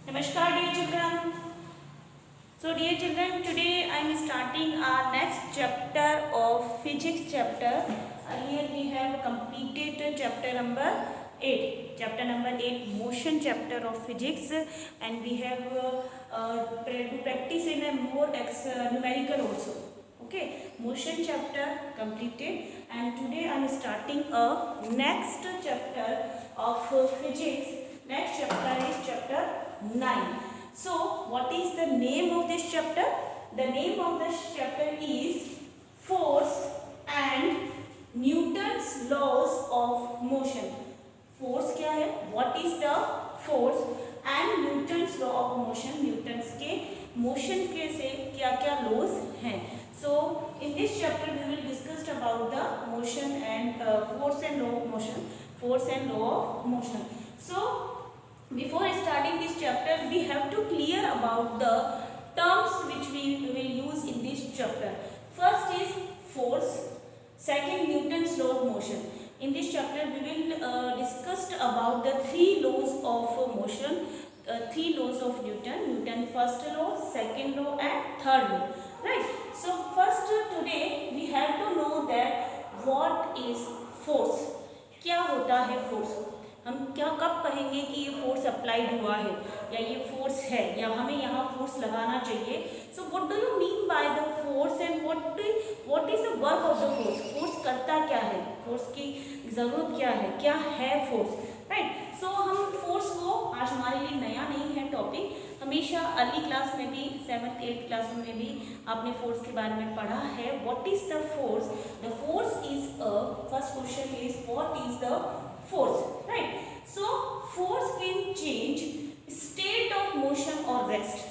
Namaskar dear children. So dear children, today I am starting our next chapter of physics chapter. Earlier we have completed chapter number 8. Chapter number 8 motion chapter of physics, and we have to practice in a more numerical also. Okay, motion chapter completed, and today I am starting a next chapter of physics. Next chapter is chapter 9. So what is the name of this chapter? The name of this chapter is force and Newton's laws of motion. Force क्या है? What is the force and Newton's law of motion? Newton's के motion के से क्या क्या laws हैं? So in this chapter we will discuss about the motion and force and law of motion. Force and law of motion. So before starting this chapter, we have to clear about the terms which we will use in this chapter. First is force, second Newton's law of motion. In this chapter, we will discuss about the three laws of motion, three laws of Newton. Newton first law, second law, and third law. Right. So first today we have to know that what is force. क्या होता है force? हम क्या कब कहेंगे कि ये force applied हुआ है या ये फोर्स है या हमें यहाँ फोर्स लगाना चाहिए. So what do you mean by the force and what is the work of the force. Force करता क्या है, फोर्स की ज़रूरत क्या है फोर्स. राइट. सो हम फोर्स को, आज हमारे लिए नया नहीं है टॉपिक, हमेशा अर्ली क्लास में भी 7th 8th क्लास में भी आपने फोर्स के बारे में पढ़ा है. What is the force. The force is first question is what is the force, right? So force can change state of motion or rest,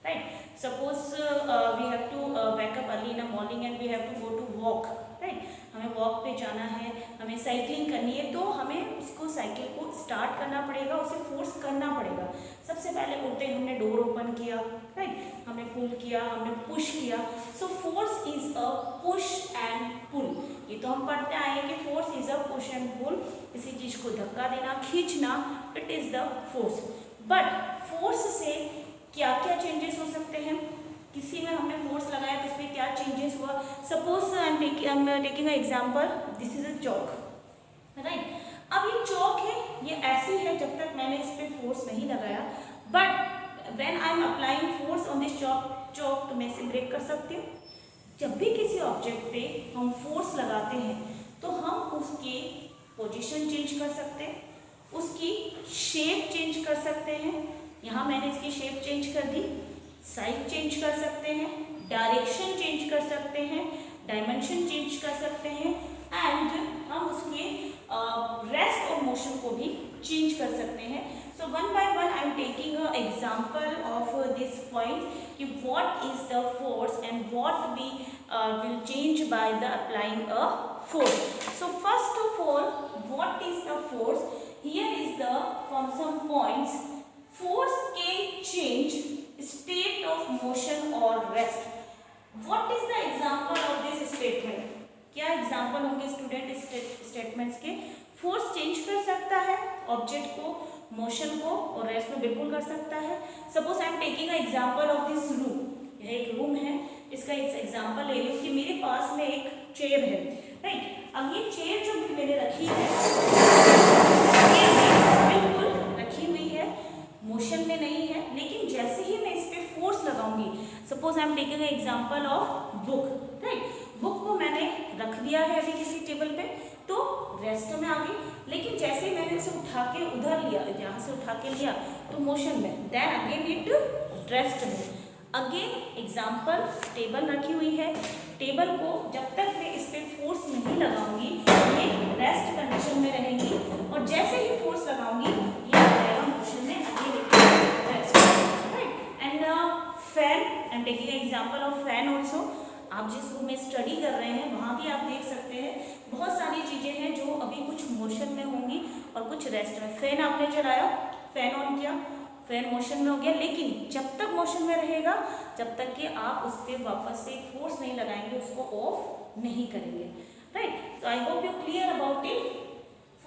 right? Suppose we have to wake up early in the morning and we have to go to walk, right? हमें walk पे जाना है, हमें cycling करनी है, तो हमें उसको साइकिल को स्टार्ट करना पड़ेगा, उसे फोर्स करना पड़ेगा. सबसे पहले उठते हमने डोर ओपन किया, राइट, हमने पुल किया, हमने पुश किया. So force is a push and pull. ये तो हम पढ़ते आए हैं कि force is a push and pull. किसी चीज़ को धक्का देना, खींचना, it is the force. But force से क्या क्या चेंजेस हो सकते हैं. किसी में हमने फोर्स लगाया तो इसमें क्या चेंजेस हुआ. Suppose I am taking example, this is a Chowk, right. अब ये चौक है, ये ऐसी है जब तक मैंने इस पर फोर्स नहीं लगाया. But when I am applying force on this chalk तो मैं इसे ब्रेक कर सकती हूँ. जब भी किसी ऑब्जेक्ट पे हम फोर्स लगाते हैं तो हम उसकी पोजीशन चेंज कर सकते हैं, उसकी शेप चेंज कर सकते हैं. यहाँ मैंने इसकी शेप चेंज कर दी, साइज चेंज कर सकते हैं, डायरेक्शन चेंज कर सकते हैं, डायमेंशन चेंज कर सकते हैं, एंड हम उसके रेस्ट और मोशन को भी चेंज कर सकते हैं. So one by one I am taking a example of this point कि what is the force and what we will change by the applying a force. So first of all, what is the force? Here is the from some points. Force can change state of motion or rest. What is the example of this statement? क्या example होंगे student statements के. Force change कर सकता है object को, motion को, और rest में बिल्कुल कर सकता है. Suppose I am taking a example of this room. यह एक रूम है, इसका एक एग्जाम्पल ले रही हूँ कि मेरे पास में एक चेयर है, राइट. अब ये चेयर जो भी मैंने रखी है बिल्कुल रखी हुई है, मोशन में नहीं है, लेकिन जैसे ही मैं इस पे फोर्स लगाऊंगी, suppose I am taking an example of book, right. Book को मैंने रख दिया है अभी किसी टेबल पे, तो रेस्ट में आ गई. लेकिन जैसे ही मैंने इसे उठा के उधर लिया, यहाँ से उठा के लिया तो मोशन में, देन अगेन इट रेस्ट में. अगेन एग्जाम्पल, टेबल रखी हुई है, टेबल को जब तक मैं इस पर फोर्स नहीं लगाऊंगी ये रेस्ट कंडीशन में रहेंगी, और जैसे ही फोर्स लगाऊंगी ये रहेगा मोशन में, again rest, right. And fan, I am taking example of fan also. आप जिस रूम में स्टडी कर रहे हैं वहाँ भी आप देख सकते हैं बहुत सारी चीज़ें हैं जो अभी कुछ मोशन में होंगी और कुछ रेस्ट में. फैन आपने चलाया, फैन ऑन किया, फैन मोशन में हो गया, लेकिन जब तक मोशन में रहेगा जब तक कि आप उस पर वापस से फोर्स नहीं लगाएंगे, उसको ऑफ नहीं करेंगे, right. So I hope you clear about it.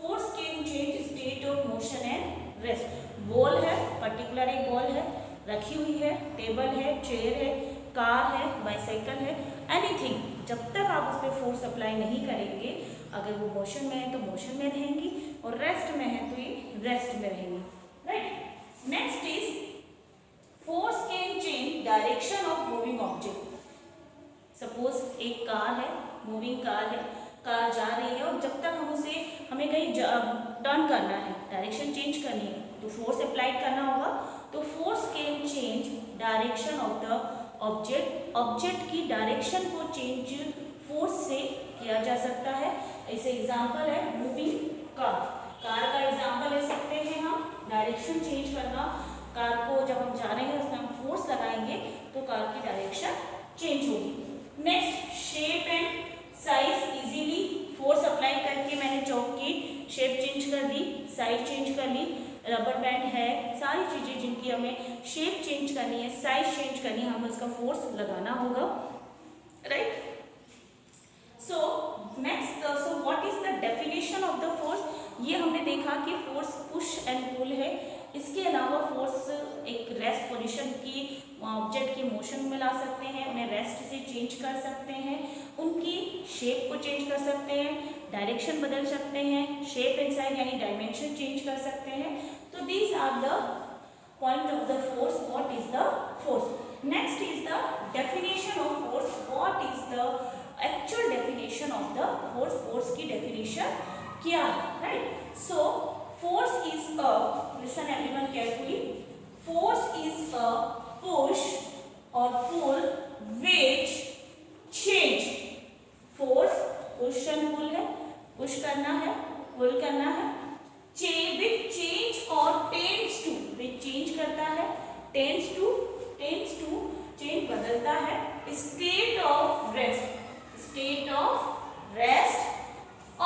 Force can change state of motion and rest. Ball है, पर्टिकुलर पर्टिकुलर एक बॉल है रखी हुई है, टेबल है, चेयर है, कार है, बाईसाइकिल है, एनीथिंग, जब तक आप उस पर फोर्स अप्लाई नहीं करेंगे, अगर वो मोशन में है तो मोशन में रहेंगी और रेस्ट में है तो ये रेस्ट में रहेंगी, right. Next is force can change direction of moving object. Suppose एक कार है, मूविंग कार है, कार जा रही है और जब तक हमें कहीं टर्न करना है, डायरेक्शन चेंज करनी है तो फोर्स अप्लाई करना होगा। तो force can change direction of the object, object की डायरेक्शन को चेंज फोर्स से किया जा सकता है। ऐसे एग्जांपल है मूविंग कार, कार का एग्जांपल ले सकते हैं हम, डायरेक्शन चेंज करना, कार को जब हम जा रहे हैं उसमें हम फोर्स लगाएंगे तो कार की डायरेक्शन चेंज होगी। Next, shape and size easily force apply करके मैंने चौक की शेप चेंज कर दी, साइज चेंज कर ली, रबर बैंड है, सारी चीज़ें जिनकी हमें शेप चेंज करनी है, साइज चेंज करनी है, हमें उसका फोर्स लगाना होगा, right. So next, so what is the definition of the force. ये हमने देखा कि फोर्स पुश एंड पुल है, इसके अलावा फोर्स एक रेस्ट पोजीशन की ऑब्जेक्ट की मोशन में ला सकते हैं, उन्हें रेस्ट से चेंज कर सकते हैं, उनकी शेप को चेंज कर सकते हैं, डायरेक्शन बदल सकते हैं, शेप एंड साइज यानी डायमेंशन चेंज कर सकते हैं। तो these are the point of the force, what is the force. Next is the definition of force, what is the actual definition of the force, force की definition क्या है, right. So force is a, listen everyone carefully, force is a push or pull which change, force push and pull है, push करना है, pull करना है, which change or tends to, which change करता है, tends to change बदलता है, state of rest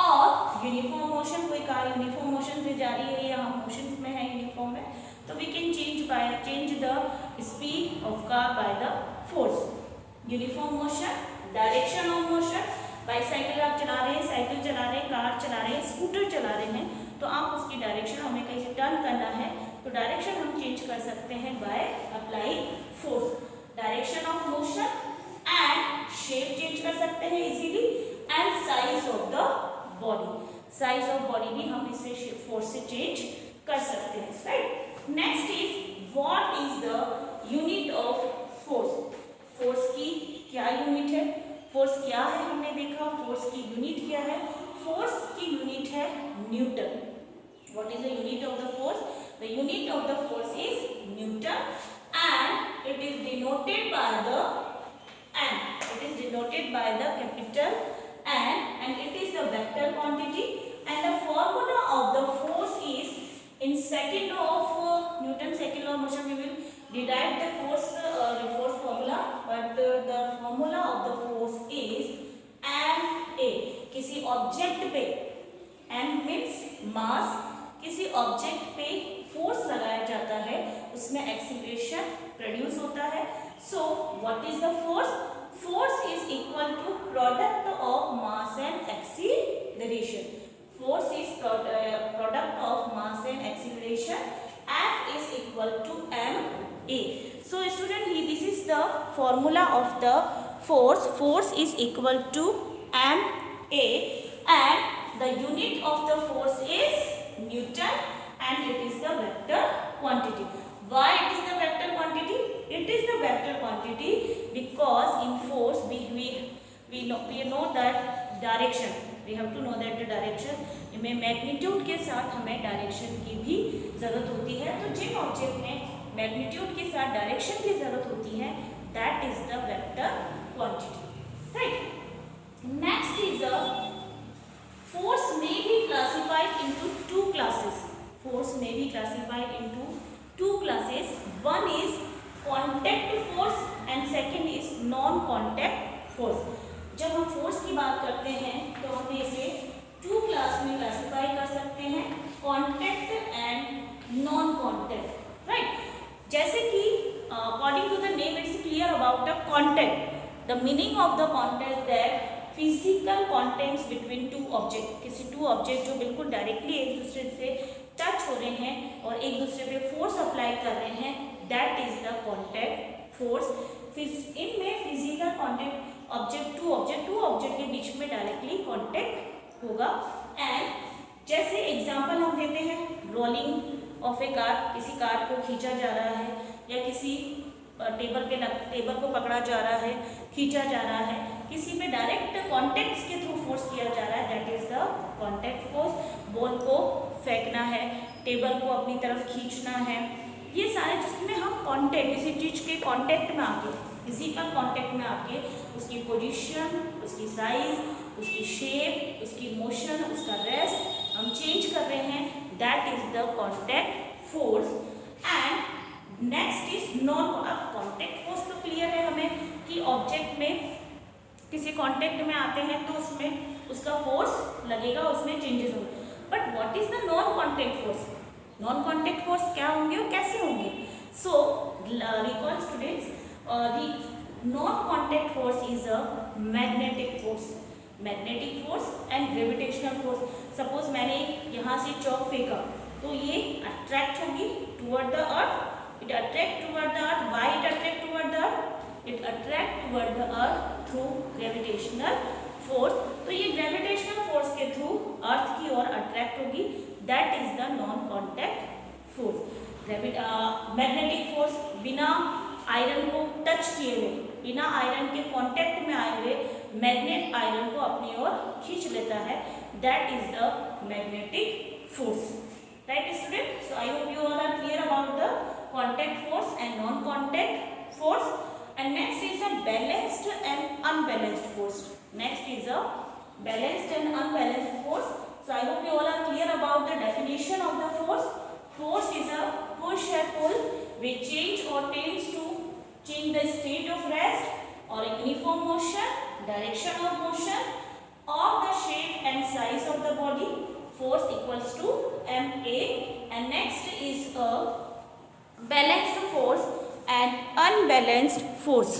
और यूनिफॉर्म मोशन, कोई कार यूनिफॉर्म मोशन से जा रही है या हम मोशन में है यूनिफॉर्म में, तो we can change the speed of car by the force. Uniform motion, direction of motion, bicycle आप चला रहे हैं, साइकिल चला रहे हैं, कार चला रहे हैं, स्कूटर चला रहे हैं, तो आप उसकी डायरेक्शन, हमें कहीं से टर्न करना है तो डायरेक्शन हम चेंज कर सकते हैं by applying force. Direction of motion and shape change कर सकते हैं easily, and size of the body, size of body भी हम इससे फोर्स से चेंज कर सकते हैं, right. Next is what is the unit of force. Force की क्या यूनिट है, फोर्स क्या है हमने देखा, फोर्स की यूनिट क्या है, फोर्स की यूनिट है Newton. What is the unit of the force, the unit of the force is Newton and it is denoted by the n, it is denoted by the capital N and it is the vector quantity and the formula of the force is in second of Newton's second law of motion. We will derive the force formula, but the formula of the force is ma. किसी object पे, m means mass, किसी object पे force लगाया जाता है उसमें acceleration produce होता है। So what is the force? Force is equal to product of mass and acceleration. Force is product of mass and acceleration. F is equal to ma. So student, this is the formula of the force. Force is equal to ma and the unit of the force is Newton and it is the vector quantity. Why it is the vector quantity? It is the vector quantity because in force we know that direction. We have to know that the direction. में magnitude के साथ हमें direction की भी जरूरत होती है, तो जिन ऑब्जेक्ट में मैग्नीट्यूड के साथ डायरेक्शन की जरूरत होती है, that is the vector quantity, right? Next is a force may be classified into two classes. Force may be classified into two classes. One is contact force and second is non-contact force. जब हम force की बात करते हैं तो हम इसे to class में क्लासिफाई कर सकते हैं, contact and non contact, right. जैसे कि according to the name it's clear about the contact. The meaning of the contact that physical contacts between two object, किसी टू ऑब्जेक्ट जो बिल्कुल डायरेक्टली एक दूसरे से टच हो रहे हैं और एक दूसरे पे फोर्स अप्लाई कर रहे हैं, that is the contact force. इनमें physical contact object to object के बीच में डायरेक्टली कॉन्टैक्ट होगा। एंड जैसे एग्जांपल हम देते हैं, रोलिंग ऑफ ए कार, किसी कार को खींचा जा रहा है या किसी टेबल को पकड़ा जा रहा है, खींचा जा रहा है, किसी पे डायरेक्ट कॉन्टैक्ट के थ्रू फोर्स किया जा रहा है, that is the contact force. Ball को फेंकना है, टेबल को अपनी तरफ खींचना है, ये सारे जिसमें हम कॉन्टैक्ट, किसी चीज के कॉन्टैक्ट में आके, फिजिकल कॉन्टैक्ट में आके उसकी पोजीशन, उसकी साइज, उसकी शेप, उसकी मोशन, उसका रेस्ट हम चेंज कर रहे हैं, that is the contact force. And next is non. अब कॉन्टैक्ट फोर्स तो क्लियर है हमें कि ऑब्जेक्ट में किसी कॉन्टैक्ट में आते हैं तो उसमें उसका फोर्स लगेगा, उसमें चेंजेस होंगे। But what is the non contact force? Non contact force क्या होंगे और कैसे होंगे? So recall students, non contact force is a magnetic force, magnetic force and gravitational force. Suppose मैंने यहाँ से चॉक फेंका तो ये अट्रैक्ट होगी toward the earth, it attract toward the earth. Why it attract toward the earth? It attract toward the earth through gravitational force. तो ये gravitational force के थ्रू अर्थ की ओर अट्रैक्ट होगी, that is the non contact force. Magnetic force बिना iron को touch किए हुए, बिना आयरन के कांटेक्ट में आए हुए मैग्नेट आयरन को अपनी ओर खींच लेता है, that is the magnetic force. Right student, so I hope you all are clear about the contact force and non contact force. And next is a balanced and unbalanced force. Next is a balanced and unbalanced force. So I hope you all are clear about the definition of the force. Force is a push or pull which change or tends to change the state of rest or uniform motion, direction of motion, or the shape and size of the body. Force equals to ma. And next is a balanced force and unbalanced force.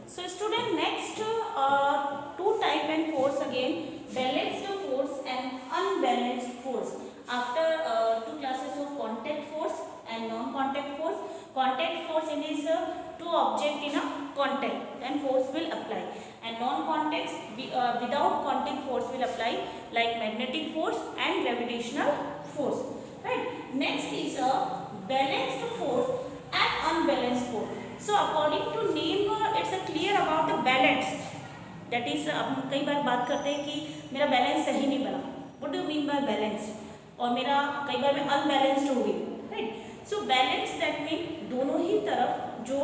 So student, next two type and force again, balanced force and unbalanced force. After two classes of contact force and non-contact force. Contact force it is two object in a contact, then force will apply, and non-contact without contact force will apply, like magnetic force and gravitational force. Right. Next is a balanced force and unbalanced force. So according to name it's a clear about the balance. That is हम कई बार बात करते हैं कि मेरा balance सही नहीं बना. What do you mean by balance? और मेरा कई बार मैं अनबैलेंस्ड हो गई. Right. So balance that mean दोनों ही तरफ जो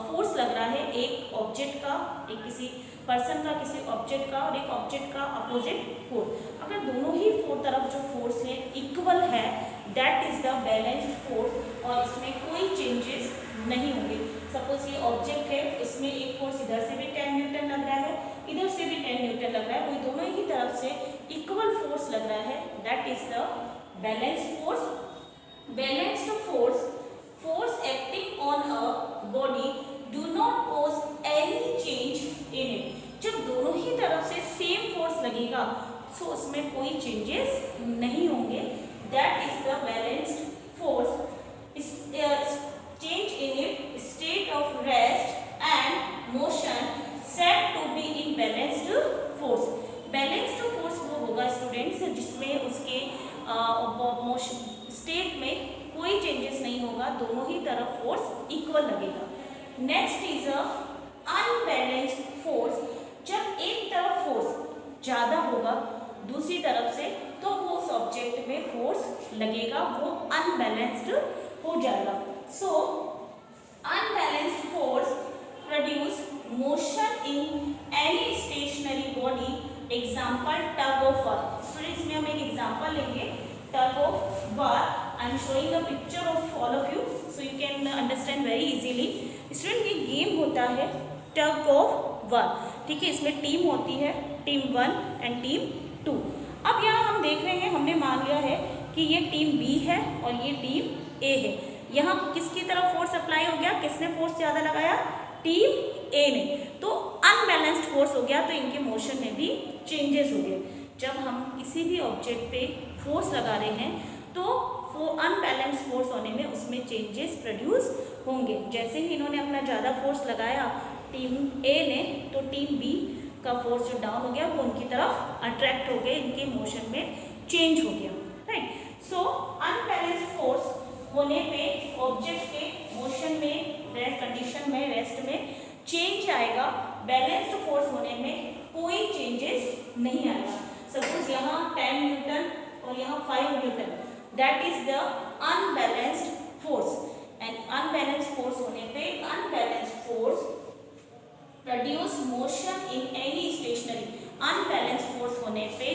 फोर्स लग रहा है, एक ऑब्जेक्ट का, एक किसी पर्सन का, किसी ऑब्जेक्ट का, और एक ऑब्जेक्ट का अपोजिट फोर्स, अगर दोनों ही तरफ जो फोर्स है इक्वल है, that is the balanced force, और इसमें कोई चेंजेस नहीं होंगे. सपोज ये ऑब्जेक्ट है, इसमें एक फोर्स इधर से भी 10 न्यूटन लग रहा है, इधर से भी 10 न्यूटन लग रहा है, वही दोनों ही तरफ से इक्वल फोर्स लग रहा है, that is the balanced force. Balanced force, force acting on a body do not cause any change in it. जब दोनों ही तरफ से सेम फोर्स लगेगा तो उसमें कोई चेंजेस नहीं होंगे, that is the balanced force. Change in it state of rest and motion said to be in balanced force. Balanced force वो होगा स्टूडेंट्स जिसमें उसके मोशन स्टेट में कोई चेंजेस नहीं होगा, दोनों ही तरफ फोर्स इक्वल लगेगा. Next is a unbalanced force. जब एक तरफ फोर्स ज़्यादा होगा दूसरी तरफ से तो वो उस ऑब्जेक्ट में फोर्स लगेगा, वो अनबैलेंस्ड हो जाएगा. So unbalanced force produce motion in any stationary body. Example tug of war. Students इसमें हम एक एग्जाम्पल लेंगे, tug of war. I am showing a picture of all of you so you can understand very easily. Student ये game होता है टग of वार, ठीक है. इसमें टीम होती है, टीम 1 एंड टीम 2. अब यहाँ हम देख रहे हैं, हमने मान लिया है कि ये टीम बी है और ये टीम ए है. यहाँ किसकी तरफ फोर्स अप्लाई हो गया, किसने फोर्स ज़्यादा लगाया, टीम ए ने, तो अनबैलेंस्ड फोर्स हो गया, तो इनके मोशन में भी चेंजेस हो गए. जब हम किसी भी ऑब्जेक्ट पे फोर्स लगा रहे हैं तो वो अनबैलेंस फोर्स होने में उसमें चेंजेस प्रोड्यूस होंगे। जैसे ही इन्होंने अपना ज़्यादा फोर्स लगाया टीम ए ने, तो टीम बी का फोर्स जो डाउन हो गया वो उनकी तरफ अट्रैक्ट हो गए, इनके मोशन में चेंज हो गया, राइट। सो अनबैलेंस फोर्स होने पे ऑब्जेक्ट के मोशन में, रेस्ट कंडीशन में, रेस्ट में चेंज आएगा। बैलेंस्ड फोर्स होने में कोई चेंजेस नहीं आएगा। सपोज यहाँ 10 न्यूटन और यहाँ 5 Newton, that is the unbalanced force. And unbalanced force होने पे unbalanced force produce motion in any stationary. Unbalanced force होने पे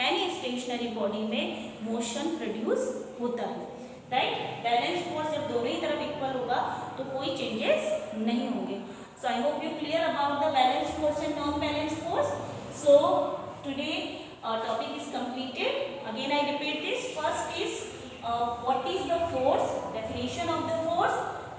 एनी स्टेशनरी बॉडी में मोशन प्रोड्यूस होता है, राइट। बैलेंस फोर्स जब दोनों ही तरफ इक्वल होगा तो कोई चेंजेस नहीं होंगे। So I hope you clear about the balance force and non balance force. So today topic is completed. Again I repeat this. First is what is the force, definition of the force,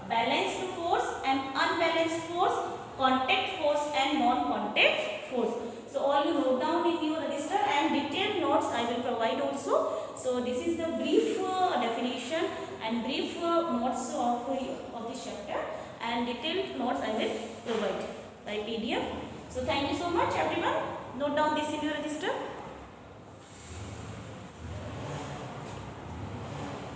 balanced force and unbalanced force, contact force and non-contact force. So all you note down in your register and detailed notes I will provide also. So this is the brief definition and brief notes of this chapter, and detailed notes I will provide by PDF. So thank you so much everyone. Note down this in your register.